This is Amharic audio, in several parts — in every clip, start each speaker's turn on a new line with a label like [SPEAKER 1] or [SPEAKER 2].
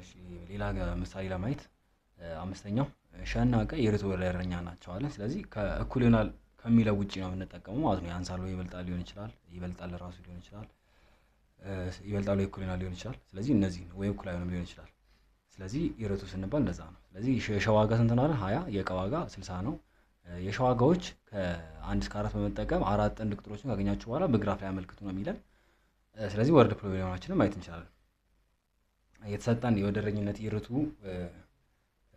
[SPEAKER 1] እሺ ሌላ ምሳሌ ለማየት አምስተኛው ሸና ቀ የርቱ ወደረኛ ናቸው አለ። ስለዚህ ከእኩል ይሆናል ከሚለው ውጪ ነው የምንጠቀመው ማለት ነው። ያንሳል ወይ ይበልጣል ሊሆን ይችላል፣ ይበልጣል ራሱ ሊሆን ይችላል፣ ይበልጣል ወይ እኩል ይሆናል ሊሆን ይችላል። ስለዚህ እነዚህ ወይ እኩል አይሆንም ሊሆን ይችላል። ስለዚህ የርቱ ስንባል እንደዛ ነው። ስለዚህ የሸ ዋጋ ስንት ነው? 20 የእቃ ዋጋ 60 ነው። የሸ ዋጋዎች ከ1 እስከ 4 በመጠቀም አራት ጥንድ ቁጥሮችን ካገኛችሁ በኋላ በግራፍ ላይ አመልክቱ ነው የሚለን። ስለዚህ ወርድ ፕሮብሌማችንን ማየት እንችላለን። የተሰጠን የወደረኝነት ይርቱ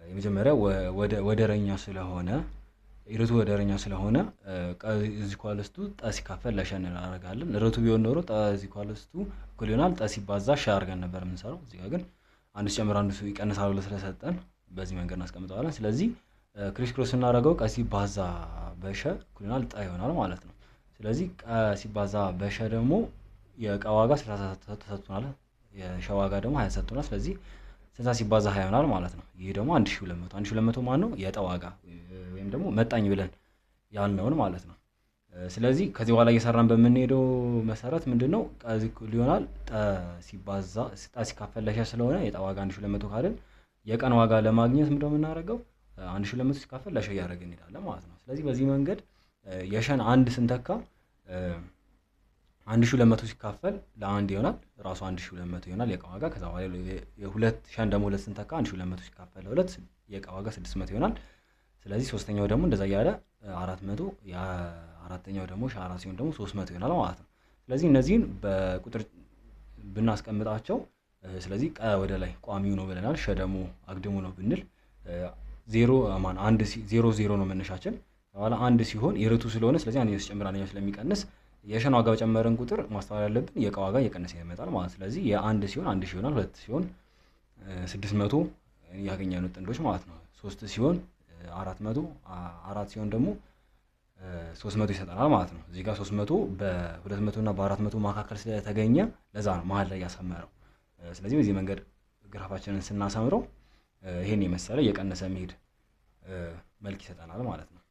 [SPEAKER 1] የመጀመሪያው ወደረኛ ስለሆነ ይርቱ ወደረኛ ስለሆነ ቀ ኢዝ ኢኳልስ ቱ ጠ ሲካፈል ለሸ እናደርጋለን። ርቱ ቢሆን ኖሮ ጠ ኢዝ ኢኳልስ ቱ እኩል ይሆናል ጠ ሲባዛ ሸ አድርገን ነበር የምንሰራው። እዚህ ጋር ግን አንዱ ሲጨምር አንዱ ይቀንሳል ብሎ ስለሰጠን በዚህ መንገድ እናስቀምጠዋለን። ስለዚህ ክሪስ ክሮስ እናደርገው ቀ ሲባዛ በሸ እኩል ይሆናል ጠ ይሆናል ማለት ነው። ስለዚህ ቀ ሲባዛ በሸ ደግሞ የእቃ ዋጋ 30 ተሰጥቷል፣ የሸ ዋጋ ደግሞ 20 ተሰጥቷል። ስለዚህ 60 ሲባዛ 20 ይሆናል ማለት ነው። ይሄ ደግሞ 1200 ማን ነው? የእጣ ዋጋ ወይም ደግሞ መጣኝ ብለን ያልነውን ማለት ነው። ስለዚህ ከዚህ በኋላ እየሰራን በምንሄደው መሰረት ምንድነው ቀዚ ሊሆናል ጠ ሲባዛ ጠ ሲካፈል ለሸ ስለሆነ የእጣ ዋጋ 1200 ካልን የቀን ዋጋ ለማግኘት ምንድነው የምናደርገው? 1200 ሲካፈል ለሸ እያደረግን እንሄዳለን ማለት ነው። ስለዚህ በዚህ መንገድ የሸን አንድ ስንተካ 1200 ሲካፈል ለአንድ ይሆናል ራሱ 1200 ይሆናል የእቃ ዋጋ። ከዛ በኋላ የሁለት ሸን ደግሞ ሁለት ስንተካ 1200 ሲካፈል ለሁለት የእቃ ዋጋ 600 ይሆናል። ስለዚህ ሶስተኛው ደግሞ እንደዛ እያለ 400 አራተኛው ደግሞ ሸ 4 ሲሆን ደግሞ 300 ይሆናል ማለት ነው። ስለዚህ እነዚህን በቁጥር ብናስቀምጣቸው ስለዚህ ቀ ወደ ላይ ቋሚው ነው ብለናል፣ ሸ ደግሞ አግድሙ ነው ብንል 0 ነው መነሻችን። በኋላ አንድ ሲሆን የርቱ ስለሆነ ስለዚህ አንደኛው ሲጨምር አንደኛው ስለሚቀንስ የሸን ዋጋ በጨመረን ቁጥር ማስተዋል ያለብን የእቃ ዋጋ እየቀነሰ ይመጣል ማለት። ስለዚህ የአንድ ሲሆን 1000 ይሆናል፣ ሁለት ሲሆን 600 ያገኘነው ጥንዶች ማለት ነው። 3 ሲሆን 400፣ 4 ሲሆን ደግሞ 300 ይሰጠናል ማለት ነው። እዚህ ጋር 300 በ200 እና በ400 መካከል ስለተገኘ ለዛ ነው መሀል ላይ ያሰመረው። ስለዚህ በዚህ መንገድ ግራፋችንን ስናሰምረው ይሄን የመሰለ እየቀነሰ መሄድ መልክ ይሰጠናል ማለት ነው።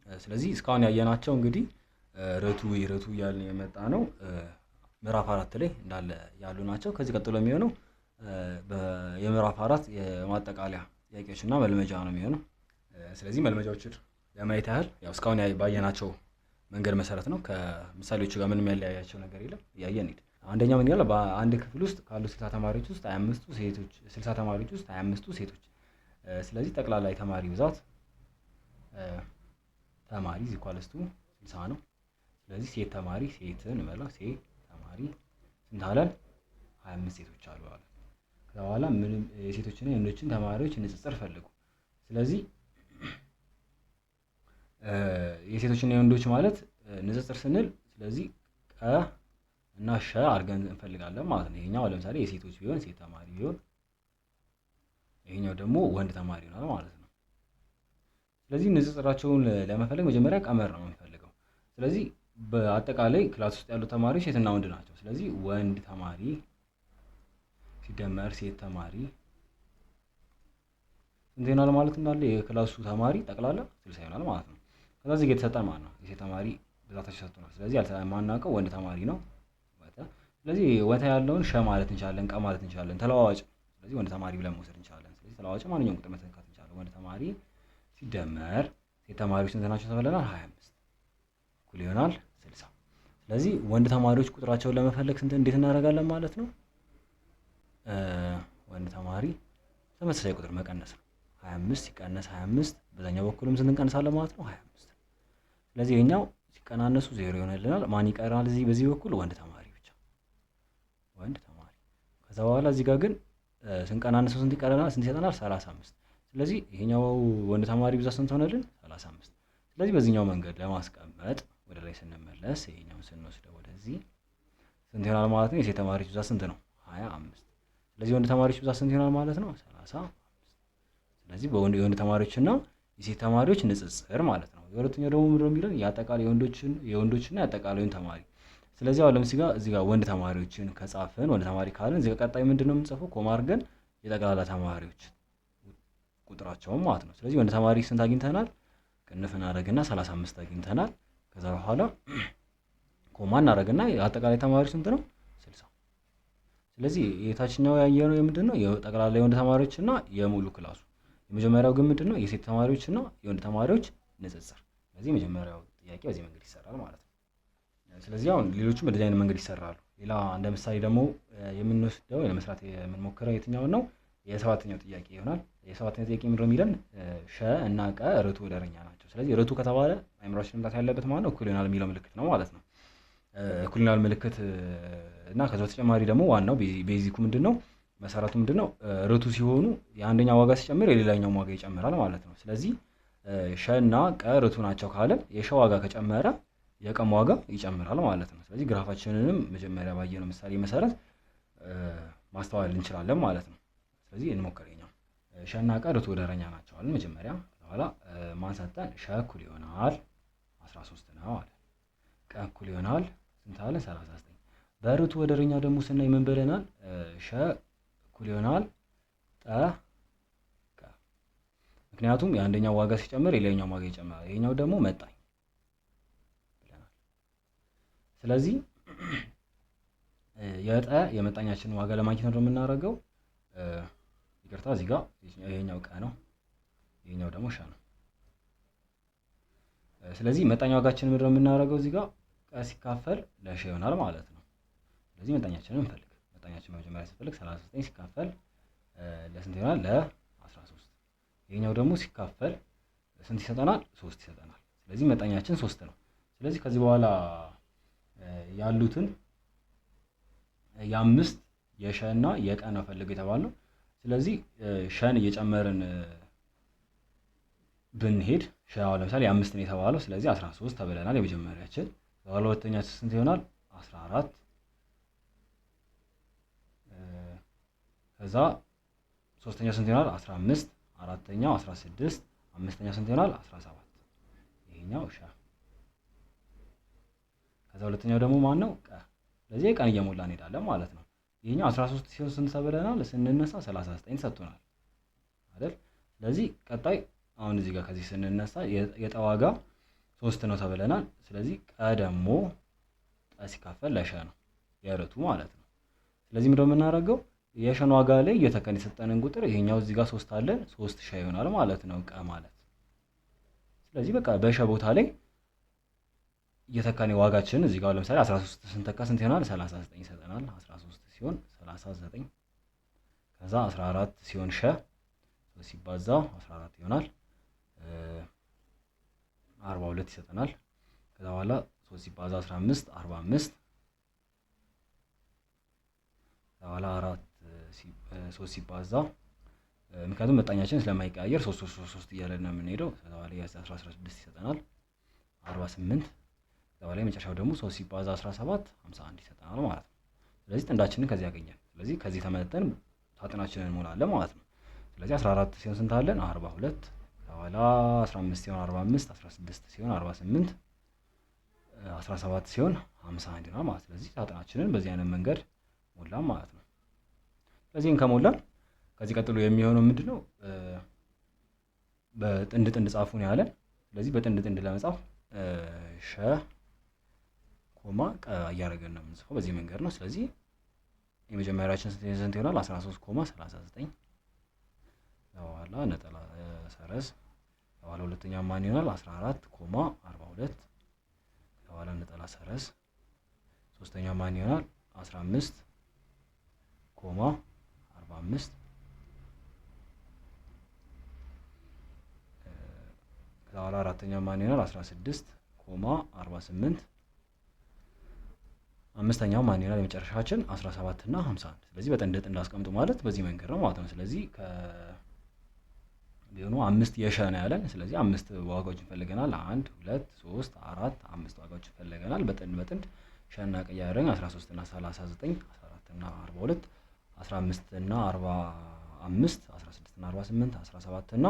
[SPEAKER 1] ስለዚህ እስካሁን ያየናቸው እንግዲህ ርቱ ይርቱ እያልን የመጣ ነው ምዕራፍ 4 ላይ እንዳለ ያሉ ናቸው። ከዚህ ቀጥሎ የሚሆነው የምዕራፍ 4 የማጠቃለያ ጥያቄዎችና መልመጃ ነው የሚሆነው። ስለዚህ መልመጃዎችን ለማየት ያህል ያው እስካሁን ባየናቸው መንገድ መሰረት ነው። ከምሳሌዎቹ ጋር ምንም ያለያያቸው ነገር የለም። እያየን ሄድ አንደኛው ምን ይላል? በአንድ ክፍል ውስጥ ካሉ 60 ተማሪዎች ውስጥ 25ቱ ሴቶች 60 ተማሪዎች ውስጥ 25ቱ ሴቶች። ስለዚህ ጠቅላላ የተማሪ ብዛት ተማሪ ኢኳልስ ቱ 60 ነው። ስለዚህ ሴት ተማሪ ሴትን በላ ሴት ተማሪ ስንት አለን? 25 ሴቶች አሉ አለ። ከዛ በኋላ ምንም የሴቶችና የወንዶችን ተማሪዎች ንጽጽር ፈልጉ። ስለዚህ የሴቶችና የወንዶች ማለት ንጽጽር ስንል ስለዚህ ቀ እና ሸ አድርገን እንፈልጋለን ማለት ነው። ይሄኛው ለምሳሌ የሴቶች ቢሆን ሴት ተማሪ ቢሆን ይሄኛው ደግሞ ወንድ ተማሪ ነው ማለት ነው። ስለዚህ ንጽጽራቸውን ለመፈለግ መጀመሪያ ቀመር ነው የምንፈልገው። ስለዚህ በአጠቃላይ ክላስ ውስጥ ያሉ ተማሪዎች ሴትና ወንድ ናቸው። ስለዚህ ወንድ ተማሪ ሲደመር ሴት ተማሪ ስንት ይሆናል ማለት እንዳለ የክላሱ ተማሪ ጠቅላላ 60 ይሆናል ማለት ነው። ከዛ እዚህ ጋር የተሰጠን ማለት ነው የሴት ተማሪ ብዛታቸው ሰጥቶናል። ስለዚህ ማናውቀው ወንድ ተማሪ ነው ወተ። ስለዚህ ወተ ያለውን ሸ ማለት እንችላለን፣ ቀ ማለት እንችላለን፣ ተለዋዋጭ። ስለዚህ ወንድ ተማሪ ብለን መውሰድ እንችላለን። ስለዚህ ተለዋዋጭ ማንኛውም ቁጥር መተካት እንችላለን። ወንድ ተማሪ ሲደመር ሴት ተማሪዎች ስንት ናቸው ተብለናል? 25 እኩል ይሆናል 60። ስለዚህ ወንድ ተማሪዎች ቁጥራቸውን ለመፈለግ እንዴት እናደርጋለን ማለት ነው? ወንድ ተማሪ ተመሳሳይ ቁጥር መቀነስ ነው። 25 ሲቀነስ 25 በዛኛው በኩልም ስንት እንቀንሳለን ማለት ነው? 25። ስለዚህ የኛው ሲቀናነሱ 0 ይሆንልናል። ማን ይቀራል? እዚህ በዚህ በኩል ወንድ ተማሪ ብቻ ወንድ ተማሪ። ከዛ በኋላ እዚህ ጋር ግን ስንቀናነሰው ስንት ይቀረናል? ስንት ይሰጠናል? 35። ስለዚህ ይሄኛው ወንድ ተማሪ ብዛት ስንት ሆነልን? 35። ስለዚህ በዚህኛው መንገድ ለማስቀመጥ ወደ ላይ ስንመለስ ይሄኛውን ስንወስደው ወደዚህ ስንት ይሆናል ማለት ነው? የሴት ተማሪዎች ብዛት ስንት ነው? 25። ስለዚህ ወንድ ተማሪዎች ብዛት ስንት ይሆናል ማለት ነው? 35። ስለዚህ የወንድ ተማሪዎችና የሴት ተማሪዎች ንጽጽር ማለት ነው። የሁለተኛው ደግሞ ምንድነው የሚለው? የአጠቃላይ የወንዶችና የአጠቃላዩን ተማሪ። ስለዚህ አሁን ለምሳሌ እዚህ ጋር ወንድ ተማሪዎችን ከጻፍን ወንድ ተማሪ ካልን እዚህ ጋር ቀጣይ ምንድነው የምንጽፈው? ኮማ አድርገን የጠቅላላ ተማሪዎች ቁጥራቸውን ማለት ነው። ስለዚህ ወንድ ተማሪ ስንት አግኝተናል? ቅንፍ እናደርግና 35 አግኝተናል። ከዛ በኋላ ኮማ እናደርግና የአጠቃላይ ተማሪ ስንት ነው? 60። ስለዚህ የታችኛው ያየነው የምንድነው የጠቅላላ የወንድ ተማሪዎች እና የሙሉ ክላሱ። የመጀመሪያው ግን ምንድነው የሴት ተማሪዎች እና የወንድ ተማሪዎች ንጽጽር። ስለዚህ የመጀመሪያው ጥያቄ በዚህ መንገድ ይሰራል ማለት ነው። ስለዚህ አሁን ሌሎችም በዚህ አይነት መንገድ ይሰራሉ። ሌላ እንደ ምሳሌ ደግሞ የምንወስደው ለመስራት የምንሞክረው የትኛውን ነው? የሰባተኛው ጥያቄ ይሆናል። የሰባተኛው ጥያቄ ምንድነው የሚለን ሸ እና ቀ ርቱ ወደረኛ ናቸው። ስለዚህ ርቱ ከተባለ አይምሮአችን መምጣት ያለበት ማለት ነው እኩል ይሆናል የሚለው ምልክት ነው ማለት ነው። እኩል ይሆናል ምልክት እና ከዛ በተጨማሪ ደግሞ ዋናው ቤዚኩ ምንድነው መሰረቱ ምንድነው ርቱ ሲሆኑ የአንደኛው ዋጋ ሲጨምር የሌላኛው ዋጋ ይጨምራል ማለት ነው። ስለዚህ ሸ እና ቀ ርቱ ናቸው ካለ የሸ ዋጋ ከጨመረ የቀም ዋጋ ይጨምራል ማለት ነው። ስለዚህ ግራፋችንንም መጀመሪያ ባየነው ምሳሌ መሰረት ማስተዋል እንችላለን ማለት ነው። ስለዚህ እንሞክረኛው ሸ እና ቀ ርቱ ወደረኛ ናቸው አለ መጀመሪያ። በኋላ ማን ሰጠን? ሸ እኩል ይሆናል 13 ነው አለ። ቀ እኩል ይሆናል ስንት አለ? 39። በርቱ ወደረኛ ደግሞ ስናይ ምን ብለናል? ሸ እኩል ይሆናል ጠ ቀ። ምክንያቱም የአንደኛው ዋጋ ሲጨምር የሌላኛው ዋጋ ይጨምራል። ይሄኛው ደግሞ መጣኝ ብለናል። ስለዚህ የጠ የመጣኛችንን ዋጋ ለማግኘት ነው የምናደርገው። ይቅርታ እዚህ ጋር ይሄኛው ቀ ነው፣ ይሄኛው ደግሞ ሸ ነው። ስለዚህ መጣኛ ዋጋችንን ምንድነው የምናደርገው? እዚህ ጋር ቀ ሲካፈል ለሸ ይሆናል ማለት ነው። ስለዚህ መጣኛችንን እንፈልግ። መጣኛችን በመጀመሪያ ስንፈልግ 39 ሲካፈል ለስንት ይሆናል? ለ13። ይሄኛው ደግሞ ሲካፈል ስንት ይሰጠናል? 3 ይሰጠናል። ስለዚህ መጣኛችን 3 ነው። ስለዚህ ከዚህ በኋላ ያሉትን የአምስት የሸ እና የቀ ነው ፈልግ የተባለው። ስለዚህ ሸን እየጨመርን ብንሄድ ሸ ለምሳሌ 5 ነው የተባለው። ስለዚህ 13 ተብለናል የመጀመሪያችን። ሁለተኛችን ስንት ይሆናል? 14። ከዛ ሶስተኛው ስንት ይሆናል? 15። አራተኛው 16። አምስተኛው ስንት ይሆናል? 17። ይሄኛው ሸ። ከዛ ሁለተኛው ደግሞ ማን ነው? ቀ። ስለዚህ ቀን እየሞላ እንሄዳለን ማለት ነው። ይሄኛው 13 ሲሆን ስንት ተብለናል? ስንነሳ 39 ሰጥቶናል አይደል? ስለዚህ ቀጣይ አሁን እዚህ ጋር ከዚህ ስንነሳ የጠ ዋጋ 3 ነው ተብለናል። ስለዚህ ቀ ደግሞ ጠ ሲካፈል ለሸ ነው የርቱ ማለት ነው። ስለዚህ ምንድነው የምናደርገው? የሸን ዋጋ ላይ እየተከን የሰጠንን ቁጥር ይሄኛው እዚህ ጋር 3 አለን 3 ሸ ይሆናል ማለት ነው ቀ ማለት። ስለዚህ በቃ በሸ ቦታ ላይ እየተካን ዋጋችን እዚህ ጋር ለምሳሌ 13 ስንተካ ስንት ይሆናል? 39 ይሰጠናል። 13 ሲሆን 39። ከዛ 14 ሲሆን ሸ ሲባዛ 14 ይሆናል 42 ይሰጠናል። ከዛ በኋላ 3 ሲባዛ 15 45። ከዛ በኋላ 3 ሲባዛ ምክንያቱም መጣኛችን ስለማይቀያየር 3 እያለን ነው የምንሄደው። ከዛ በኋላ 16 ይሰጠናል 48። ከዛ በኋላ የመጨረሻው ደግሞ 3 ሲባዛ 17 51 ይሰጠናል ማለት ነው። ስለዚህ ጥንዳችንን ከዚህ ያገኛል። ስለዚህ ከዚህ ተመተን ሳጥናችንን እንሞላለን ማለት ነው። ስለዚህ 14 ሲሆን ስንት አለን? 42። በኋላ 15 ሲሆን 45፣ 16 ሲሆን 48፣ 17 ሲሆን 51 ነው ማለት። ስለዚህ ሳጥናችንን በዚህ አይነት መንገድ ሞላን ማለት ነው። ስለዚህ ከሞላን ከዚህ ቀጥሎ የሚሆነው ምንድነው? በጥንድ ጥንድ ጻፉ ነው ያለን። ስለዚህ በጥንድ ጥንድ ለመጻፍ ሸ ኮማ ቀ እያደረገን ነው የምንጽፈው በዚህ መንገድ ነው። ስለዚህ የመጀመሪያችን ስንት ይሆናል? 13 ኮማ 39። በኋላ ነጠላ ሰረዝ። በኋላ ሁለተኛው ማን ይሆናል? 14 ኮማ 42። በኋላ ነጠላ ሰረዝ። ሶስተኛው ማን ይሆናል? 15 ኮማ 45። በኋላ አራተኛው ማን ይሆናል? 16 ኮማ 48። አምስተኛው ማን ይሆናል? የመጨረሻችን 17 እና 51። ስለዚህ በጥንድ ጥንድ አስቀምጡ ማለት በዚህ መንገድ ነው ማለት ነው። ስለዚህ ቢሆኑ 5 የሸ ነው ያለን። ስለዚህ 5 ዋጋዎችን ፈልገናል። 1 2 3 4 5 ዋጋዎችን ፈልገናል በጥንድ በጥንድ ሸና ቀይ ያደረግን 13 እና 39 14 እና 42 15 እና 45 16 እና 48 17 እና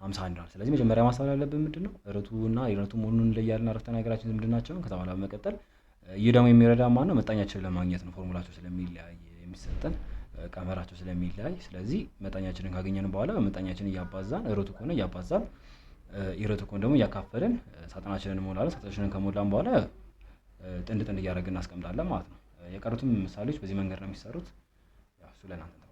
[SPEAKER 1] 51 ነው። ስለዚህ መጀመሪያ ማስተዋል ያለብን ምንድነው? ርቱና የርቱ መሆኑን እንለያለን። አረፍተ ነገራችን ምንድን ናቸው? ከዛ በኋላ በመቀጠል ይህ ደግሞ የሚረዳ ማን ነው? መጣኛችንን ለማግኘት ነው። ፎርሙላቸው ስለሚለያይ የሚሰጠን ቀመራቸው ስለሚለያይ፣ ስለዚህ መጣኛችንን ካገኘን በኋላ በመጣኛችን እያባዛን ርቱ ከሆነ እያባዛን የርቱ ከሆነ ደግሞ እያካፈልን ሳጥናችንን እንሞላለን። ሳጥናችንን ከሞላን በኋላ ጥንድ ጥንድ እያደረግን እናስቀምጣለን ማለት ነው። የቀሩትም ምሳሌዎች በዚህ መንገድ ነው የሚሰሩት። ያው እሱ ለእናንተ